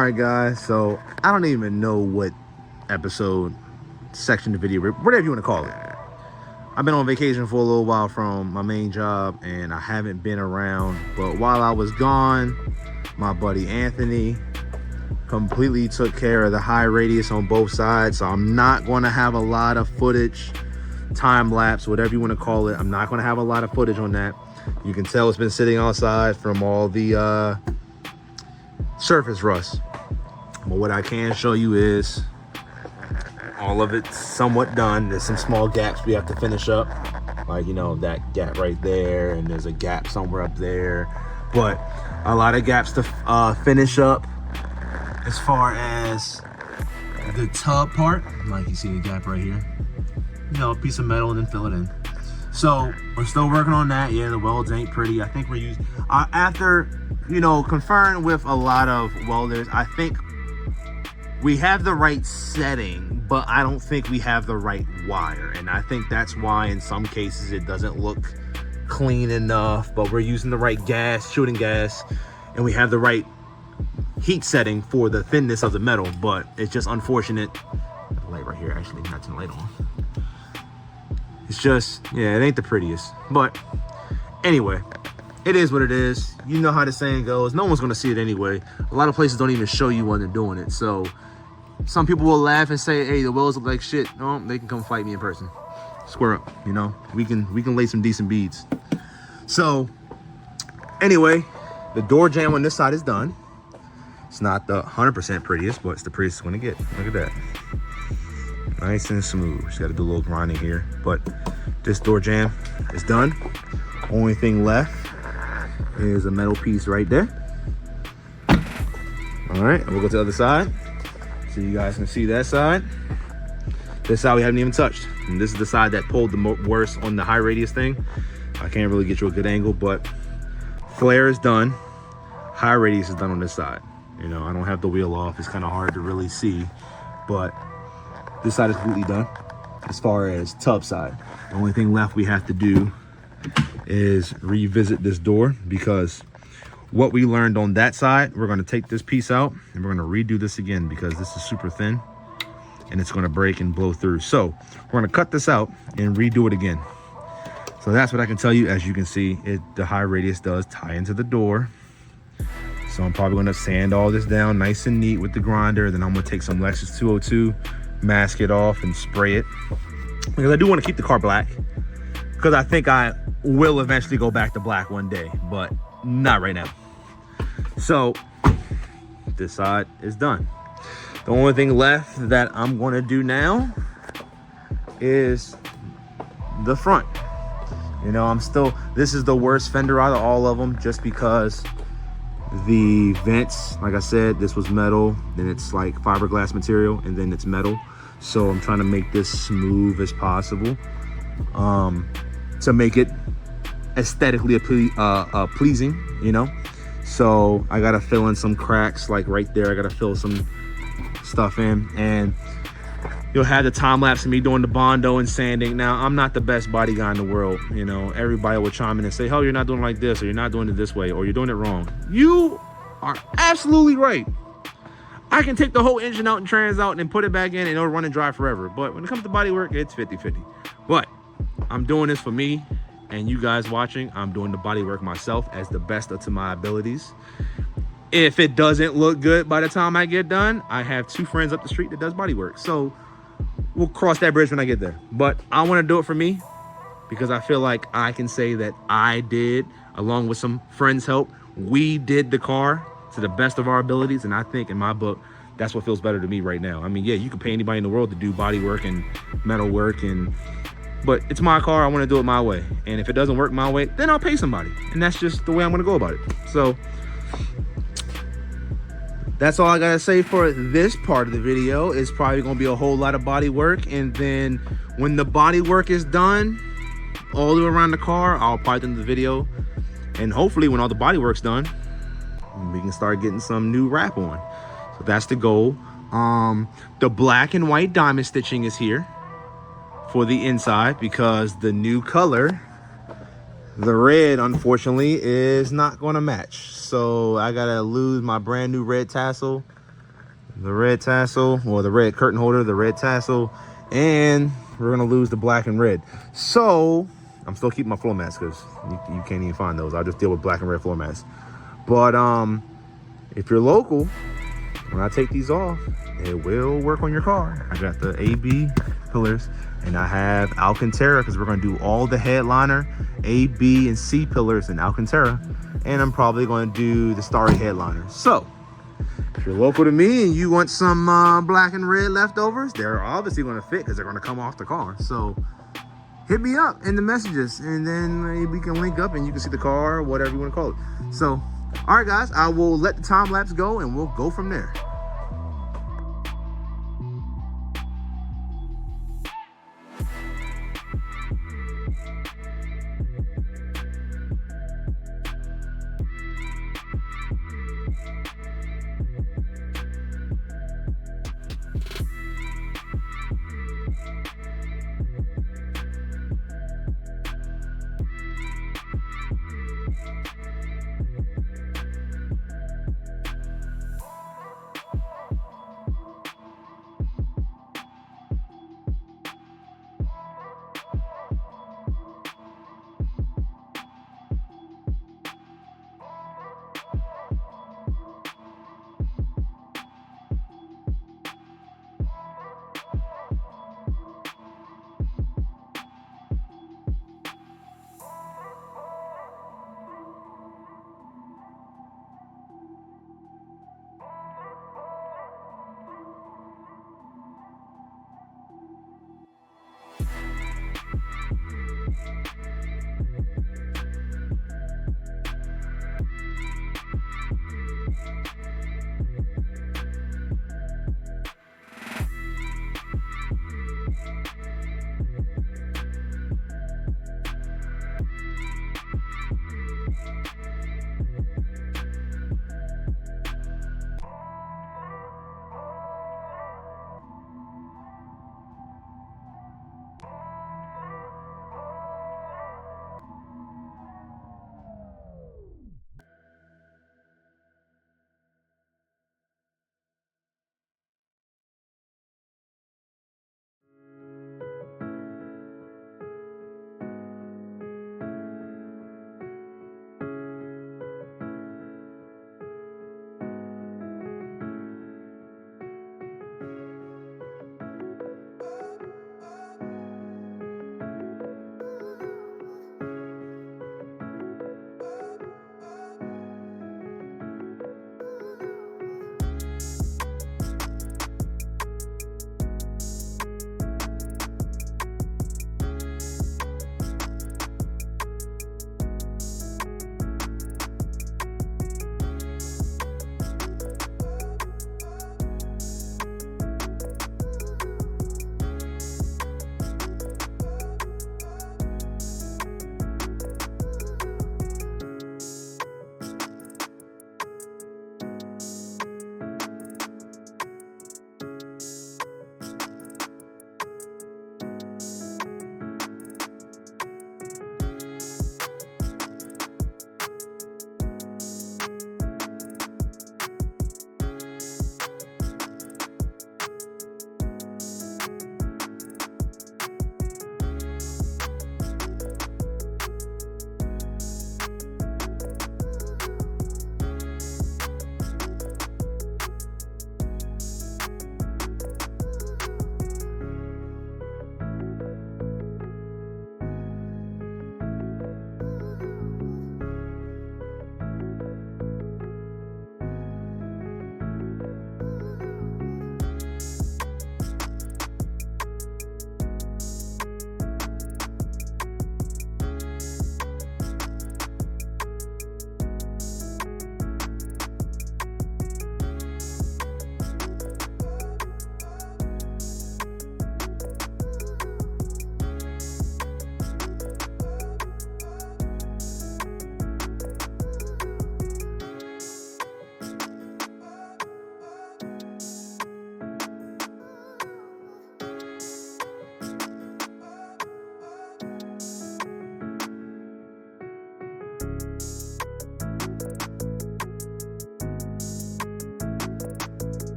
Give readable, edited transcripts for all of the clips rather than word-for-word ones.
All right, guys. So I don't even know what episode, section of the video, whatever you want to call it. I've been on vacation for a little while from my main job, and I haven't been around. But while I was gone, my buddy Anthony completely took care of the high radius on both sides. So I'm not going to have a lot of footage, time lapse, whatever you want to call it. I'm not going to have a lot of footage on that. You can tell it's been sitting outside from all the surface rust. But what I can show you is all of it's somewhat done. There's some small gaps we have to finish up, like, you know, that gap right there, and there's a gap somewhere up there, but a lot of gaps to finish up. As far as the tub part, like you see a gap right here, you know, a piece of metal and then fill it in. So we're still working on that. Yeah, the welds ain't pretty. I think we're using after, you know, conferring with a lot of welders, I think we have the right setting, but I don't think we have the right wire. And I think that's why in some cases it doesn't look clean enough, but we're using the right gas, shooting gas, and we have the right heat setting for the thinness of the metal. But it's just unfortunate. The light right here, actually, not turn the light on. It's just, yeah, it ain't the prettiest. But anyway, it is what it is. You know how the saying goes. No one's gonna see it anyway. A lot of places don't even show you when they're doing it. So some people will laugh and say, hey, the welds look like shit. No, they can come fight me in person. Square up, you know. We can lay some decent beads. So anyway, the door jamb on this side is done. It's not the 100% prettiest, but it's the prettiest it's gonna get. Look at that. Nice and smooth. Just gotta do a little grinding here. But this door jamb is done. Only thing left is a metal piece right there. All right, we'll go to the other side so you guys can see that side. This side we haven't even touched. And this is the side that pulled the worst on the high radius thing. I can't really get you a good angle, but flare is done. High radius is done on this side. You know, I don't have the wheel off. It's kind of hard to really see, but this side is completely done. As far as tub side, the only thing left we have to do is revisit this door, because what we learned on that side, we're going to take this piece out and we're going to redo this again, because this is super thin and it's going to break and blow through. So we're going to cut this out and redo it again. So that's what I can tell you. As you can see, the high radius does tie into the door. So I'm probably going to sand all this down nice and neat with the grinder. Then I'm going to take some Lexus 202, mask it off and spray it, because I do want to keep the car black, because I think I will eventually go back to black one day, but not right now. So this side is done. The only thing left that I'm going to do now is the front. You know, this is the worst fender out of all of them, just because the vents, like I said, this was metal, then it's like fiberglass material, and then it's metal. So I'm trying to make this smooth as possible, to make it aesthetically pleasing, you know. So I gotta fill in some cracks, like right there. I gotta fill some stuff in, and you'll have the time lapse of me doing the Bondo and sanding. Now, I'm not the best body guy in the world. You know, everybody will chime in and say, oh, you're not doing it like this, or you're not doing it this way, or you're doing it wrong. You are absolutely right. I can take the whole engine out and trans out and put it back in and it'll run and dry forever. But when it comes to body work, it's 50-50. But I'm doing this for me and you guys watching. I'm doing the body work myself as the best of my abilities. If it doesn't look good by the time I get done, I have 2 friends up the street that does body work. So we'll cross that bridge when I get there. But I want to do it for me, because I feel like I can say that I did, along with some friends' help, we did the car to the best of our abilities. And I think in my book, that's what feels better to me right now. I mean, yeah, you can pay anybody in the world to do body work and metal work, but it's my car. I want to do it my way. And if it doesn't work my way, then I'll pay somebody. And that's just the way I'm going to go about it. So that's all I got to say for this part of the video. It's probably going to be a whole lot of body work. And then when the body work is done, all the way around the car, I'll probably do the video. And hopefully when all the body work's done, we can start getting some new wrap on. So that's the goal. The black and white diamond stitching is here for the inside, because the new color, the red, unfortunately, is not going to match. So I gotta lose my brand new red tassel the red tassel, or the red curtain holder, the red tassel, and we're gonna lose the black and red. So I'm still keeping my floor mats because you can't even find those. I'll just deal with black and red floor mats. But if you're local, when I take these off, it will work on your car. I got the AB pillars, and I have Alcantara because we're gonna do all the headliner, A, B, and C pillars in Alcantara, and I'm probably gonna do the Starry headliner. So if you're local to me and you want some black and red leftovers, they're obviously gonna fit because they're gonna come off the car. So hit me up in the messages, and then we can link up and you can see the car, whatever you want to call it. So, all right, guys, I will let the time lapse go and we'll go from there.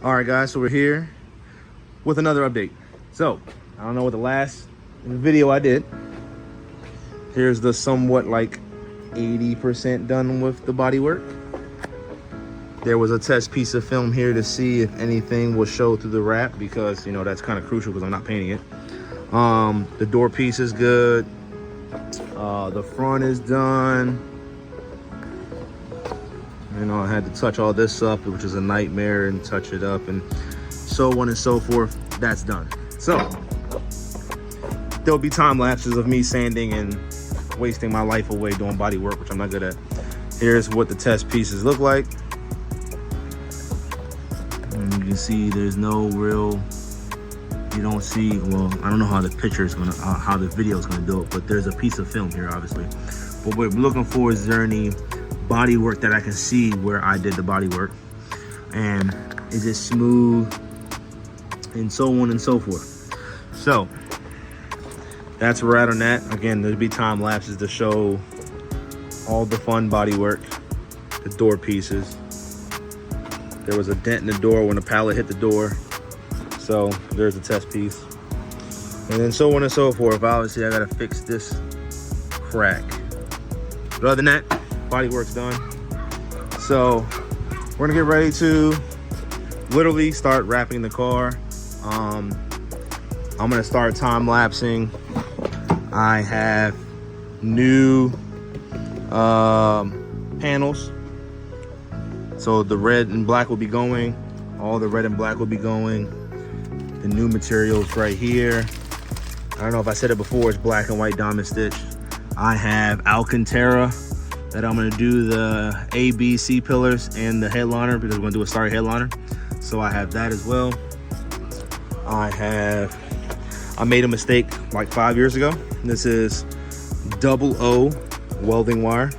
All right, guys, so we're here with another update. So I don't know what the last video I did. Here's the somewhat like 80% done with the bodywork. There was a test piece of film here to see if anything will show through the wrap, because you know that's kind of crucial because I'm not painting it. The door piece is good. The front is done. You know, I had to touch all this up, which is a nightmare, and touch it up and so on and so forth. That's done. So there'll be time lapses of me sanding and wasting my life away doing body work, which I'm not good at. Here's what the test pieces look like. And you can see there's no real, you don't see, well, I don't know how the picture is gonna, how the video is gonna do it, but there's a piece of film here, obviously. But what we're looking for is there any body work that I can see where I did the body work, and is it smooth, and so on and so forth. So that's where we're at on that. Again, there'll be time lapses to show all the fun body work, the door pieces. There was a dent in the door when the pallet hit the door, so there's a test piece, and then so on and so forth. Obviously I gotta fix this crack, but other than that, body work's done. So we're gonna get ready to literally start wrapping the car. I'm gonna start time lapsing. I have new panels, so the red and black will be going. All the red and black will be going. The new materials right here, I don't know if I said it before, it's black and white diamond stitch. I have Alcantara that I'm gonna do the A, B, C pillars and the headliner, because we're gonna do a starry headliner. So I have that as well. I made a mistake like 5 years ago. This is 00 welding wire.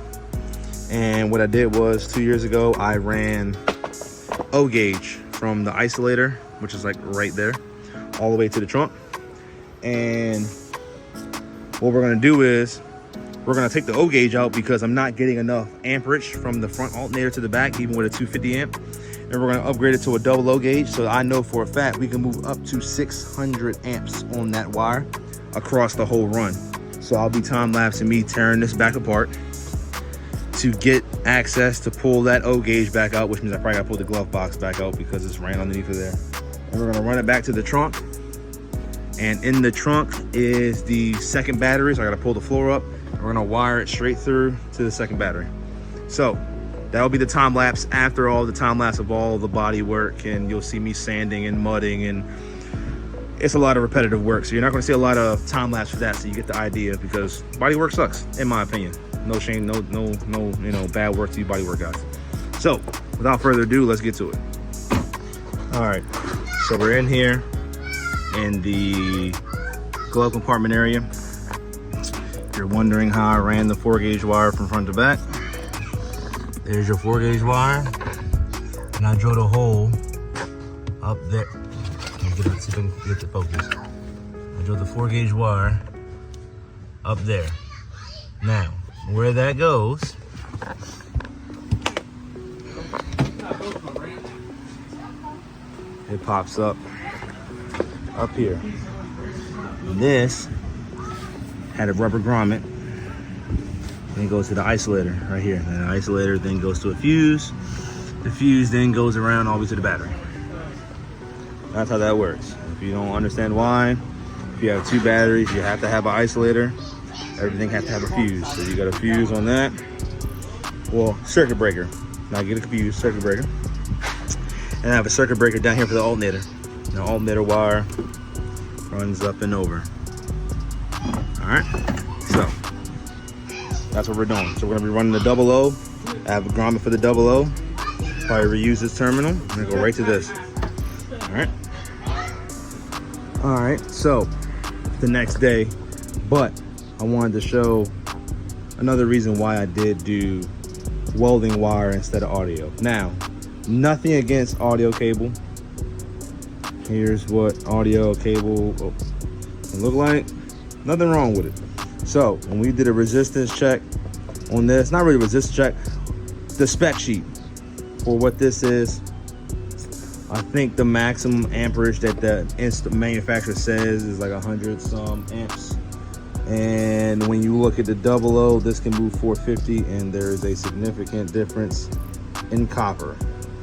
And what I did was 2 years ago, I ran O gauge from the isolator, which is like right there, all the way to the trunk. And what we're gonna do is we're gonna take the O gauge out because I'm not getting enough amperage from the front alternator to the back, even with a 250 amp. And we're gonna upgrade it to a 00 gauge, so I know for a fact we can move up to 600 amps on that wire across the whole run. So I'll be time lapsing me tearing this back apart to get access to pull that O gauge back out, which means I probably gotta pull the glove box back out because it's ran underneath of there. And we're gonna run it back to the trunk. And in the trunk is the second battery, so I gotta pull the floor up. We're gonna wire it straight through to the second battery. So that'll be the time lapse after all the time lapse of all the body work, and you'll see me sanding and mudding, and it's a lot of repetitive work. So you're not gonna see a lot of time lapse for that, so you get the idea, because body work sucks, in my opinion. No shame, no, you know, bad work to you body work guys. So without further ado, let's get to it. All right, so we're in here in the glove compartment area. If you're wondering how I ran the 4 gauge wire from front to back, there's your 4 gauge wire, and I drilled a hole up there. Get the focus. I drilled the 4 gauge wire up there. Now, where that goes, it pops up here. And this had a rubber grommet, and it goes to the isolator right here. And the isolator then goes to a fuse. The fuse then goes around all the way to the battery. That's how that works. If you don't understand why, if you have 2 batteries, you have to have an isolator. Everything has to have a fuse. So you got a fuse on that. Well, circuit breaker. Now get a confused, circuit breaker. And I have a circuit breaker down here for the alternator. The alternator wire runs up and over. All right, so that's what we're doing. So we're gonna be running the 00. I have a grommet for the 00. Probably reuse this terminal. I'm gonna go right to this. All right, so the next day, but I wanted to show another reason why I did do welding wire instead of audio. Now, nothing against audio cable. Here's what audio cable can look like. Nothing wrong with it. So when we did a resistance check on this, not really a resistance check, the spec sheet for what this is, I think the maximum amperage that the manufacturer says is like 100 some amps. And when you look at the 00, this can move 450, and there is a significant difference in copper.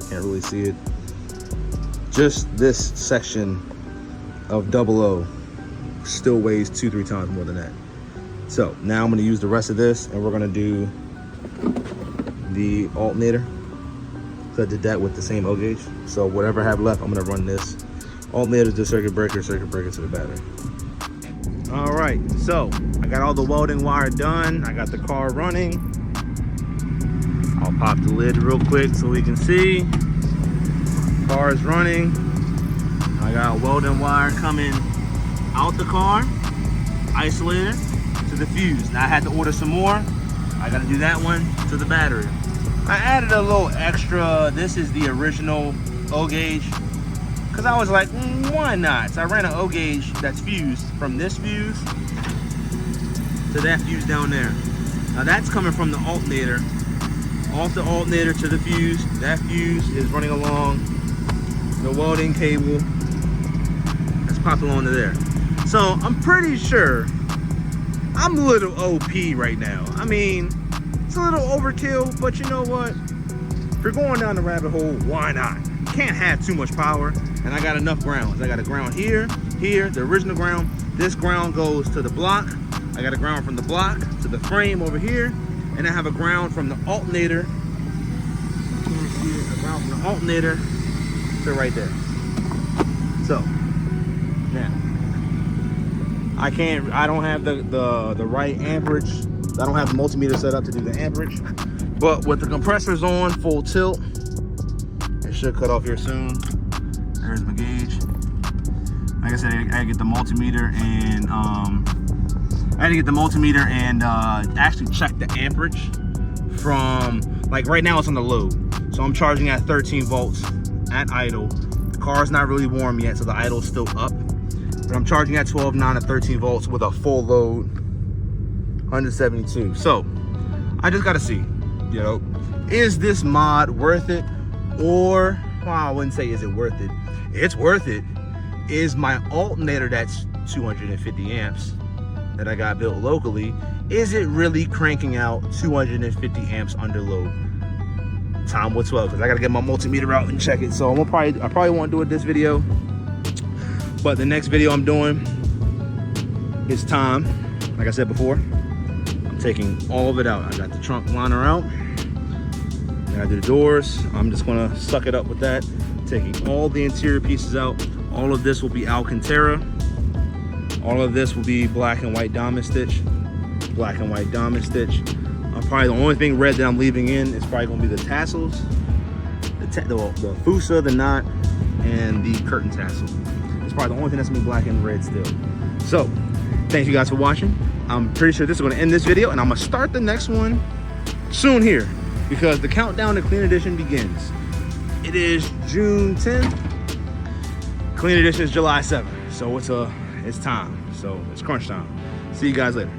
Can't really see it. Just this section of 00 still weighs 2-3 times more than that. So now I'm going to use the rest of this, and we're going to do the alternator. So I did that with the same O gauge. So whatever I have left, I'm going to run this alternator to the circuit breaker to the battery. All right, so I got all the welding wire done. I got the car running. I'll pop the lid real quick so we can see. Car is running. I got welding wire coming out the car, isolator to the fuse. Now I had to order some more. I got to do that one to the battery. I added a little extra. This is the original O gauge, because I was like, why not? So I ran an O gauge that's fused from this fuse to that fuse down there. Now that's coming from the alternator, off the alternator to the fuse. That fuse is running along the welding cable that's popped along to there. So I'm pretty sure I'm a little OP right now. I mean, it's a little overkill, but you know what? If you're going down the rabbit hole, why not? Can't have too much power, and I got enough grounds. I got a ground here, the original ground. This ground goes to the block. I got a ground from the block to the frame over here, and I have a ground from the alternator. A ground from the alternator to right there. So now I don't have the right amperage. I don't have the multimeter set up to do the amperage, but with the compressors on full tilt, it should cut off here soon. There's my gauge. Like I said, I gotta get the multimeter and actually check the amperage from, like right now it's on the low. So I'm charging at 13 volts at idle. The car's not really warm yet, so the idle's still up. But I'm charging at 12.9 at 13 volts with a full load, 172. So I just gotta see, you know, is this mod worth it? Or, well, I wouldn't say is it worth it. It's worth it. Is my alternator that's 250 amps that I got built locally, is it really cranking out 250 amps under load? Time will tell, because I gotta get my multimeter out and check it. So I probably won't do it this video, but the next video I'm doing is time. Like I said before, I'm taking all of it out. I got the trunk liner out. I gotta do the doors. I'm just gonna suck it up with that. Taking all the interior pieces out. All of this will be Alcantara. All of this will be black and white diamond stitch. Black and white diamond stitch. Probably the only thing red that I'm leaving in is probably gonna be the tassels, the fusa, the knot, and the curtain tassel. It's probably the only thing that's gonna be black and red still. So, thank you guys for watching. I'm pretty sure this is gonna end this video, and I'm gonna start the next one soon here, because the countdown to Clean Edition begins. It is June 10th. Clean Edition is July 7th. So it's time. So it's crunch time. See you guys later.